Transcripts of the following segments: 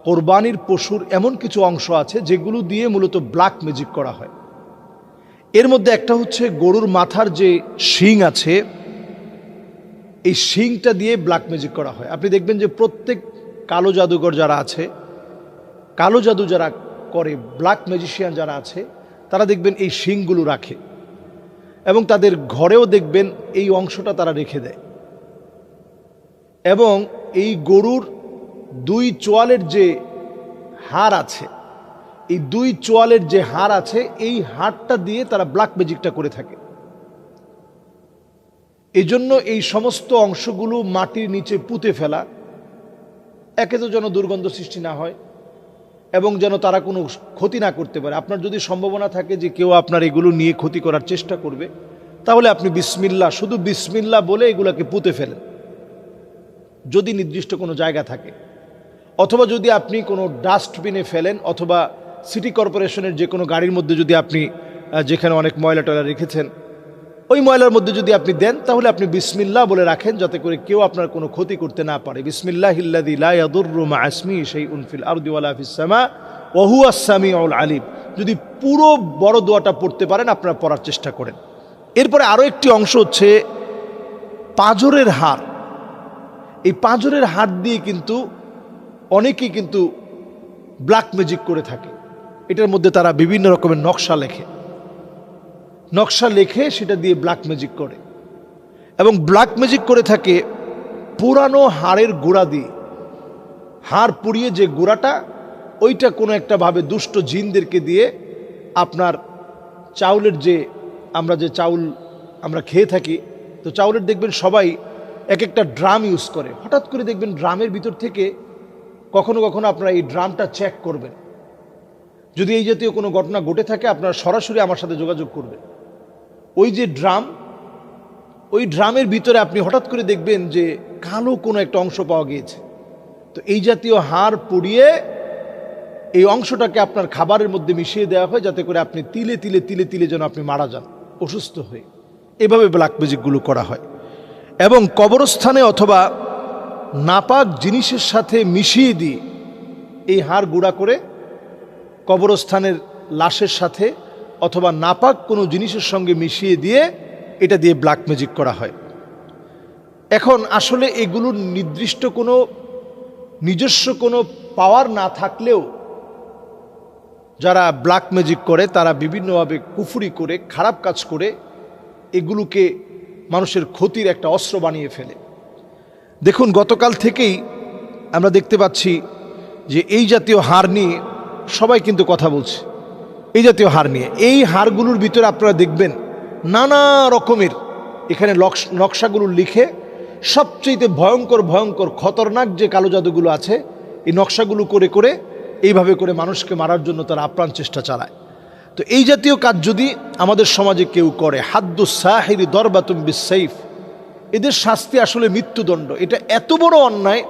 কোরবানির পশুর এমন কিছু অংশ আছে যেগুলো দিয়ে মূলত ব্ল্যাক ম্যাজিক করা হয়। এর মধ্যে একটা হচ্ছে গরুর মাথার যে শিং আছে, এই শিংটা দিয়ে ব্ল্যাক ম্যাজিক করা হয়। আপনি দেখবেন যে প্রত্যেক কালো জাদুঘর যারা আছে, কালো জাদু যারা করে, ব্ল্যাক ম্যাজিশিয়ান যারা আছে, তারা দেখবেন এই শিংগুলো রাখে এবং তাদের ঘরেও দেখবেন এই অংশটা তারা রেখে দেয়। এবং এই গরুর 2 চোয়ালের যে হাড় আছে, এই 2 চোয়ালের যে হাড় আছে, এই হাড়টা দিয়ে তারা ব্ল্যাক ম্যাজিকটা করে থাকে। এই জন্য এই সমস্ত অংশগুলো মাটির নিচে পুঁতে ফেলা, একে তো যেন দুর্গন্ধ সৃষ্টি না হয় এবং যেন তারা কোনো ক্ষতি না করতে পারে। আপনার যদি সম্ভাবনা থাকে যে কেউ আপনার এগুলো নিয়ে ক্ষতি করার চেষ্টা করবে, তাহলে আপনি বিসমিল্লাহ, শুধু বিসমিল্লাহ বলে এগুলোকে পুঁতে ফেলেন যদি নির্দিষ্ট কোনো জায়গা থাকে, অথবা যদি আপনি কোনো ডাস্টবিনে ফেলেন, অথবা সিটি কর্পোরেশনের যে কোনো গাড়ির মধ্যে যদি আপনি যেখানে অনেক ময়লা টয়লা রেখেছেন ওই ময়লার মধ্যে যদি আপনি দেন, তাহলে আপনি বিসমিল্লাহ বলে রাখেন যাতে করে কেউ আপনার কোনো ক্ষতি করতে না পারে। বিসমিল্লাহিল্লাযী লা ইয়াদুররু মা ইসমিহি শাইউন ফিল আরদি ওয়ালা ফিস সামা ওয়া হুয়াস সামিউল আলিম। যদি পুরো বড় দোয়াটা পড়তে পারেন, আপনারা পড়ার চেষ্টা করেন। এরপরে আরও একটি অংশ হচ্ছে পাঁজরের হাড়। এই পাঁজরের হাড় দিয়ে কিন্তু অনেকেই কিন্তু ব্ল্যাক ম্যাজিক করে থাকে। এটার মধ্যে তারা বিভিন্ন রকমের নকশা লেখে সেটা দিয়ে ব্ল্যাক ম্যাজিক করে, এবং ব্ল্যাক ম্যাজিক করে থাকে পুরানো হাড়ের গুঁড়া দিয়ে। হাড় পুড়িয়ে যে গুঁড়াটা, ওইটা কোনো একটা ভাবে দুষ্ট জিনদেরকে দিয়ে আপনার চাউলের যে চাউল আমরা খেয়ে থাকি, তো চাউলের দেখবেন সবাই এক একটা ড্রাম ইউজ করে। হঠাৎ করে দেখবেন ড্রামের ভিতর থেকে কখনো কখনো আপনারা এই ড্রামটা চেক করবেন। যদি এই জাতীয় কোনো ঘটনা ঘটে থাকে, আপনারা সরাসরি আমার সাথে যোগাযোগ করবেন। ওই যে ড্রাম, ওই ড্রামের ভিতরে আপনি হঠাৎ করে দেখবেন যে কালো কোনো একটা অংশ পাওয়া গিয়েছে। তো এই জাতীয় হাড় পুড়িয়ে এই অংশটাকে আপনার খাবারের মধ্যে মিশিয়ে দেওয়া হয়, যাতে করে আপনি তিলে তিলে তিলে তিলে যেন আপনি মারা যান অসুস্থ হয়ে। এভাবে ব্ল্যাক ম্যাজিকগুলো করা হয়। এবং কবরস্থানে অথবা নাপাক জিনিসের সাথে মিশিয়ে দিয়ে এই হাড় গুঁড়া করে কবরস্থানের লাশের সাথে অথবা নাপাক কোনো জিনিসের সঙ্গে মিশিয়ে দিয়ে এটা দিয়ে ব্ল্যাক ম্যাজিক করা হয়। এখন আসলে এগুলোর নির্দিষ্ট কোনো নিজস্ব কোনো পাওয়ার না থাকলেও যারা ব্ল্যাক ম্যাজিক করে তারা বিভিন্নভাবে কুফরি করে, খারাপ কাজ করে এগুলোকে মানুষের ক্ষতির একটা অস্ত্র বানিয়ে ফেলে। দেখুন, গতকাল থেকেই আমরা দেখতে পাচ্ছি যে এই জাতীয় হাড় নিয়ে সবাই কিন্তু কথা বলছে। এই জাতীয় হাড় নিয়ে, এই হাড়গুলোর ভিতরে আপনারা দেখবেন নানা রকমের এখানে নকশাগুলো লিখে, সবচেয়ে ভয়ঙ্কর ভয়ঙ্কর খতরনাক যে কালো জাদুগুলো আছে, এই নকশাগুলো করে করে এইভাবে করে মানুষকে মারার জন্য তারা আপ্রাণ চেষ্টা চালায়। তো এই জাতীয় কাজ যদি আমাদের সমাজে কেউ করে, হাদ্দুস সাহিরি দরবাতুম বিসসাইফ, এদের শাস্তি আসলে মৃত্যুদণ্ড। এটা এত বড় অন্যায়,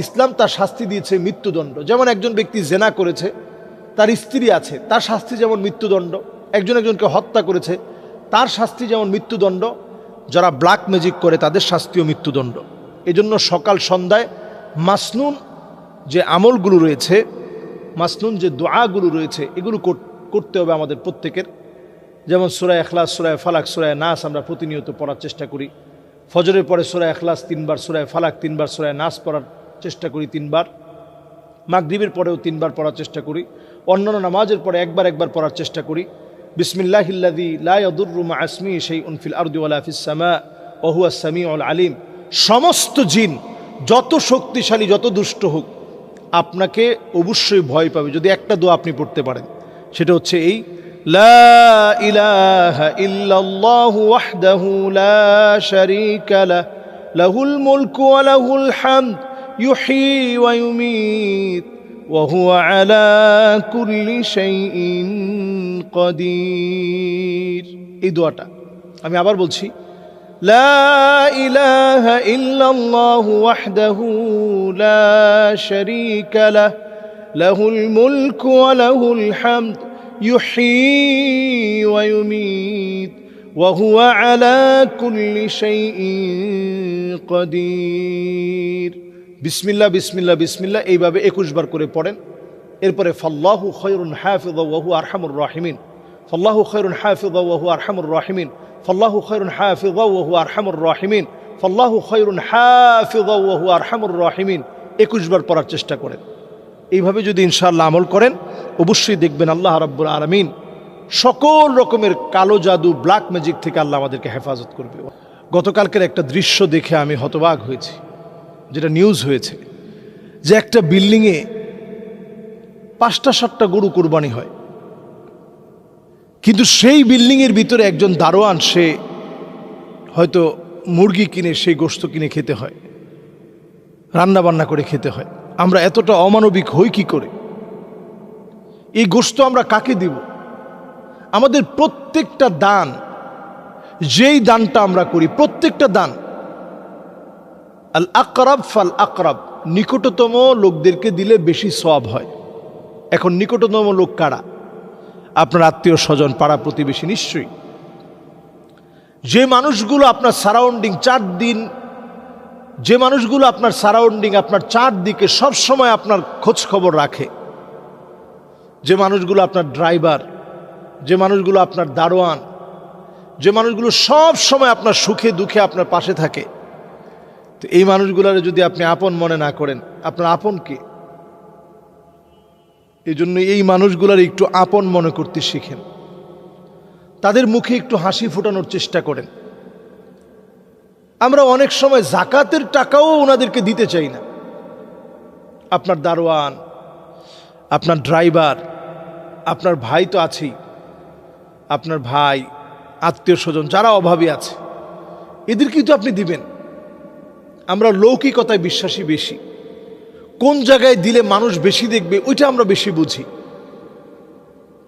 ইসলাম তার শাস্তি দিয়েছে মৃত্যুদণ্ড। যেমন একজন ব্যক্তি জেনা করেছে, তার স্ত্রী আছে, তার শাস্তি যেমন মৃত্যুদণ্ড। একজনকে হত্যা করেছে, তার শাস্তি যেমন মৃত্যুদণ্ড। যারা ব্ল্যাক ম্যাজিক করে তাদের শাস্তিও মৃত্যুদণ্ড। এজন্য সকাল সন্ধ্যায় মাসনুন যে আমলগুলো রয়েছে, মাসনুন যে দোয়াগুলো রয়েছে, এগুলো করতে হবে আমাদের প্রত্যেকের। যেমন সূরা ইখলাস, সূরা ফালাক, সূরা নাস আমরা প্রতিনিয়ত পড়ার চেষ্টা করি। ফজরের পরে সূরা ইখলাস 3 বার, সূরা ফালাক 3 বার, সূরা নাস পড়ার চেষ্টা করি 3 বার। মাগরিবের পরেও 3 বার পড়ার চেষ্টা করি। অন্যান্য নামাজের পরে একবার পড়ার চেষ্টা করি। বিসমিল্লাহিল্লাযী লা ইয়াদুররু মা ইসমিহি শাইউন ফিল আরদি ওয়ালা ফিস সামা ওয়া হুয়াস সামিউল আলিম। সমস্ত জিন যত শক্তিশালী, যত দুষ্ট হোক, আপনাকে অবশ্যই ভয় পাবে যদি একটা দোয়া আপনি পড়তে পারেন। সেটা হচ্ছে এই, লা ইলাহা ইল্লাল্লাহু ওয়াহদাহু লা শারীকা লাহু লাহুল মুলকু ওয়া লাহুল হামদ ইউহয়ী ওয়া ইউমীত ওয়া হুয়া আলা কুল্লি শাইইন কাদির। এই দোয়াটা আমি আবার বলছি, লা ইলাহা ইল্লাল্লাহু ওয়াহদাহু লা শারীকা লাহু লাহুল মুলকু ওয়া লাহুল হামদ ইউহয়ী ওয়া ইউমীত ওয়া হুয়া আলা কুল্লি শাইইন কাদির। বিসমিল্লাহ বিসমিল্লাহ বিসমিল্লাহ এইভাবে 21 বার করে পড়েন। এরপরে ফাল্লাহু খায়রুন হাফিযা ওয়া হুয়া আরহামুর রাহিমিন, ফাল্লাহু খায়রুন হাফিযা ওয়া হুয়া আরহামুর রাহিমিন, ফাল্লাহু খায়রুন হাফিযা ওয়া হুয়া আরহামুর রাহিমিন, ফাল্লাহু খায়রুন হাফিযা ওয়া হুয়া আরহামুর রাহিমিন 21 বার পড়ার চেষ্টা করেন। এইভাবে যদি ইনশাআল্লাহ আমল করেন অবশ্যই দেখবেন আল্লাহ রাব্বুল আলামিন সকল রকমের কালো জাদু, ব্ল্যাক ম্যাজিক থেকে আল্লাহ আমাদেরকে হেফাজত করবে। গতকালকের একটা দৃশ্য দেখে আমি হতবাক হয়েছি, যেটা নিউজ হয়েছে, যে একটা বিল্ডিংয়ে 5টা-7টা গরু কোরবানি হয়, কিন্তু সেই বিল্ডিংয়ের ভিতরে একজন দারোয়ান, সে হয়তো মুরগি কিনে সেই গোশত কিনে খেতে হয়, রান্না বান্না করে খেতে হয়। আমরা এতটা অমানবিক হই কি করে? এই গোশত আমরা কাকে দিব? আমাদের প্রত্যেকটা দান, যেই দানটা আমরা করি, প্রত্যেকটা দান আল আকরাব ফাল আকরাব, নিকটতম লোকদেরকে দিলে বেশি সওয়াব হয়। এখন নিকটতম লোক কারা? আপনার আত্মীয় স্বজন, পাড়া প্রতিবেশী। নিশ্চয়ই যে মানুষগুলো আপনার সারাউন্ডিং 4 দিন, যে মানুষগুলো আপনার সারাউন্ডিং, আপনার 4 দিকে সবসময় আপনার খোঁজ খবর রাখে, যে মানুষগুলো আপনার ড্রাইভার, যে মানুষগুলো আপনার দারোয়ান, যে মানুষগুলো সব সময় আপনার সুখে দুঃখে আপনার পাশে থাকে, তো এই মানুষগুলোর যদি আপনি আপন মনে না করেন, আপনার আপন কে? এই জন্য এই মানুষগুলোর একটু আপন মনে করতে শিখেন, তাদের মুখে একটু হাসি ফোটানোর চেষ্টা করেন। আমরা অনেক সময় জাকাতের টাকাও ওনাদেরকে দিতে চাই না। আপনার দারোয়ান, আপনার ড্রাইভার, আপনার ভাই তো আছেই, আপনার ভাই, আত্মীয় স্বজন যারা অভাবী আছে, এদেরকেই তো আপনি দিবেন। আমরা লৌকিকতায় বিশ্বাসী বেশি, কোন জায়গায় দিলে মানুষ বেশি দেখবে ওইটা আমরা বেশি বুঝি।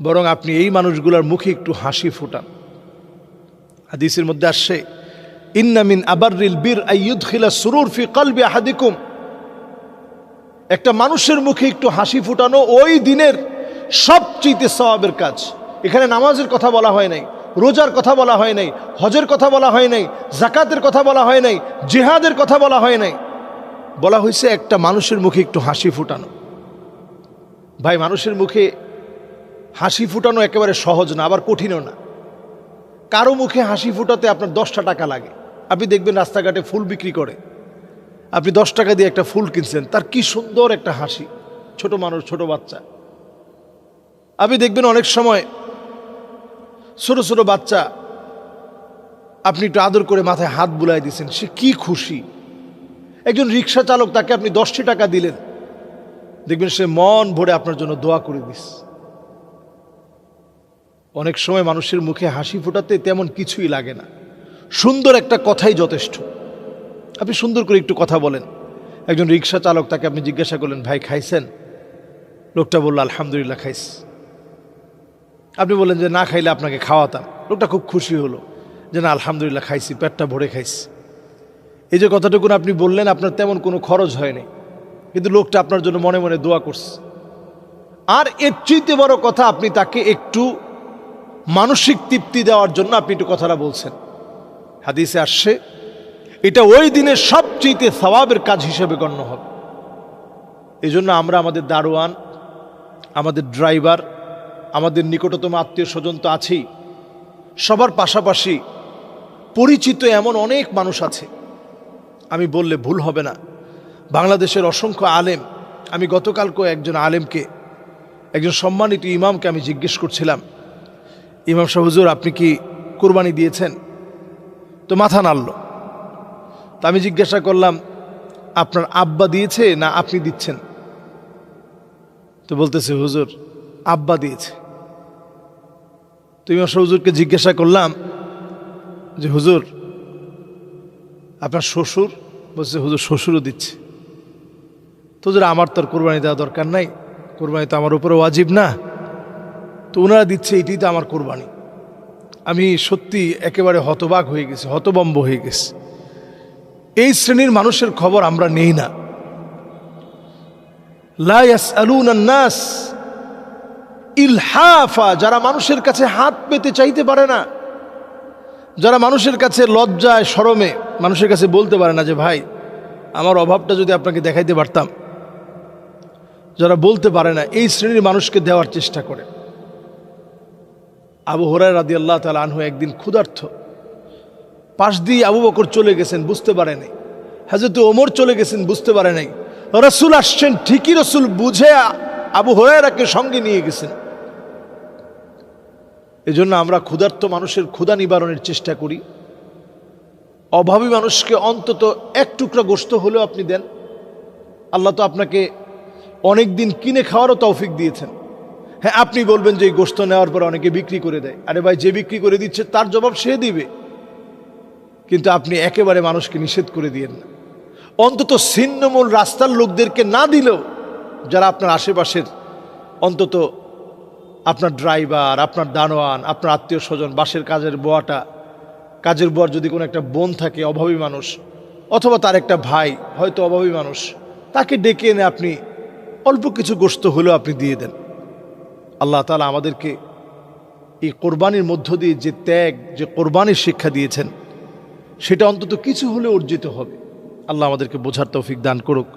বরং আপনি এই মানুষগুলোর মুখে একটু হাসি ফোটান। হাদিসের মধ্যে আসছে, ইন্না মিন আবাররিল বীর আইয়ুদখিলা সুরুর ফি কলবি আহাদিকুম, একটা মানুষের মুখে একটু হাসি ফোটানো ওই দিনের সবচেয়ে সওয়াবের কাজ। এখানে নামাজের কথা বলা হয় নাই, রোজার কথা বলা হয় নাই, হজের কথা বলা হয় নাই, জাকাতের কথা বলা হয় নাই, জিহাদের কথা বলা হয় নাই, বলা হয়েছে একটা মানুষের মুখে একটু হাসি ফোটানো। ভাই, মানুষের মুখে হাসি ফোটানো একেবারে সহজ না, আবার কঠিনও না। কারো মুখে হাসি ফোটাতে আপনার 10টা টাকা লাগে। আপনি দেখবেন রাস্তাঘাটে ফুল বিক্রি করে, আপনি 10 টাকা দিয়ে একটা ফুল কিনছেন, তার কি সুন্দর একটা হাসি, ছোট মানুষ, ছোট বাচ্চা। আপনি দেখবেন অনেক সময় ছোট ছোট বাচ্চা, আপনি একটু আদর করে মাথায় হাত বুলাই দিয়েছেন, সে কি খুশি। একজন রিক্সা চালক, তাকে আপনি 10টি টাকা দিলেন, দেখবেন সে মন ভরে আপনার জন্য দোয়া করে দিস। অনেক সময় মানুষের মুখে হাসি ফোটাতে তেমন কিছুই লাগে না, সুন্দর একটা কথাই যথেষ্ট। আপনি সুন্দর করে একটু কথা বলেন। একজন রিক্সা চালক, তাকে আপনি জিজ্ঞাসা করলেন, ভাই খাইছেন? লোকটা বলল, আলহামদুলিল্লাহ খাইছি। আপনি বললেন যে না খাইলে আপনাকে খাওয়াতাম। লোকটা খুব খুশি হলো যে না, আলহামদুলিল্লাহ খাইছি, পেটটা ভরে খাইছি। এই যে কথাটুকু আপনি বললেন, আপনার তেমন কোনো খরচ হয়নি, কিন্তু লোকটা আপনার জন্য মনে মনে দোয়া করছে। আর এর চেয়ে বড় কথা, আপনি তাকে একটু মানসিক তৃপ্তি দেওয়ার জন্য আপনি একটু কথাটা বলছেন। হাদিসে আসছে, এটা ওই দিনের সবচেয়ে সওয়াবের কাজ হিসেবে গণ্য হবে। এই জন্য আমরা আমাদের দারোয়ান, আমাদের ড্রাইভার, আমাদের নিকটতম আত্মীয় স্বজন তো আছেই, সবার পাশাপাশি পরিচিত এমন অনেক মানুষ আছে, আমি বললে ভুল হবে না, বাংলাদেশের অসংখ্য আলেম। আমি গতকালকে একজন আলেমকে, একজন সম্মানিত ইমামকে আমি জিজ্ঞেস করছিলাম, ইমাম সাহেব হুজুর, আপনি কি কুরবানি দিয়েছেন? তো মাথা নাড়ল। তা আমি জিজ্ঞাসা করলাম, আপনার আব্বা দিয়েছে না আপনি দিচ্ছেন? তো বলতেছে, হুজুর আব্বা দিয়েছে। তো ইমাম সাহেব হুজুরকে জিজ্ঞাসা করলাম যে হুজুর আপনার শ্বশুর? বলছে, হুজুর শ্বশুরও দিচ্ছে। তো হুজুর আমার তো আর কোরবানি দেওয়া দরকার নাই, কোরবানি তো আমার উপরে ওয়াজিব না, তো ওনারা দিচ্ছে, এটাই তো আমার কোরবানি। আমি সত্যি একেবারে হতবাক হয়ে গেছি, হতবম্ব হয়ে গেছি। এই শ্রেণীর মানুষের খবর আমরা নেই না। লা ইয়াসআলুনান নাস ইলহাফা, যারা মানুষের কাছে হাত পেতে চাইতে পারে না, যারা মানুষের কাছে লজ্জায় শরমে মানুষের কাছে বলতে পারে না যে ভাই আমার অভাবটা যদি আপনাকে দেখাইতে পারতাম, যারা বলতে পারে না, এই শ্রেণীর মানুষকে দেওয়ার চেষ্টা করে। আবু হুরায়রা রাদিয়াল্লাহু তাআলা আনহু একদিন ক্ষুধার্ত, পাশ দিয়ে আবু বকর চলে গেছেন, বুঝতে পারে নাই। হযরত ওমর চলে গেছেন, বুঝতে পারে নাই। রাসূল আসছেন ঠিকই, রাসূল বুঝে আবু হুরায়রাকে সঙ্গে নিয়ে গেছেন। এজন্য আমরা ক্ষুধার্ত মানুষের ক্ষুধা নিবারণের চেষ্টা করি। অভাবী মানুষকে অন্তত এক টুকরা গোশত হলেও আপনি দেন। আল্লাহ তো আপনাকে অনেক দিন কিনে খাওয়ারও তৌফিক দিয়েছেন। হ্যাঁ, আপনি বলবেন যে এই গোশত নেওয়ার পর অনেকে বিক্রি করে দেয়। আরে ভাই, যে বিক্রি করে দিচ্ছে তার জবাব সে দিবে, কিন্তু আপনি একেবারে মানুষকে নিষেধ করে দিয়েন না। অন্তত ছিন্নমূল রাস্তার লোকদেরকে না দিলেও, যারা আপনার আশেপাশের, অন্তত আপনার ড্রাইভার, আপনার দারোয়ান, আপনার আত্মীয় স্বজন, বাসের কাজের বুয়ার যদি কোনো একটা বোন থাকে অভাবী মানুষ, অথবা তার একটা ভাই হয়তো অভাবী মানুষ, তাকে ডেকে এনে আপনি অল্প কিছু গোশত হলেও আপনি দিয়ে দেন। আল্লাহ তাআলা আমাদেরকে এই কোরবানির মধ্য দিয়ে যে ত্যাগ, যে কোরবানির শিক্ষা দিয়েছেন, সেটা অন্তত কিছু হলে অর্জিত হবে। আল্লাহ আমাদেরকে বোঝার তৌফিক দান করুক।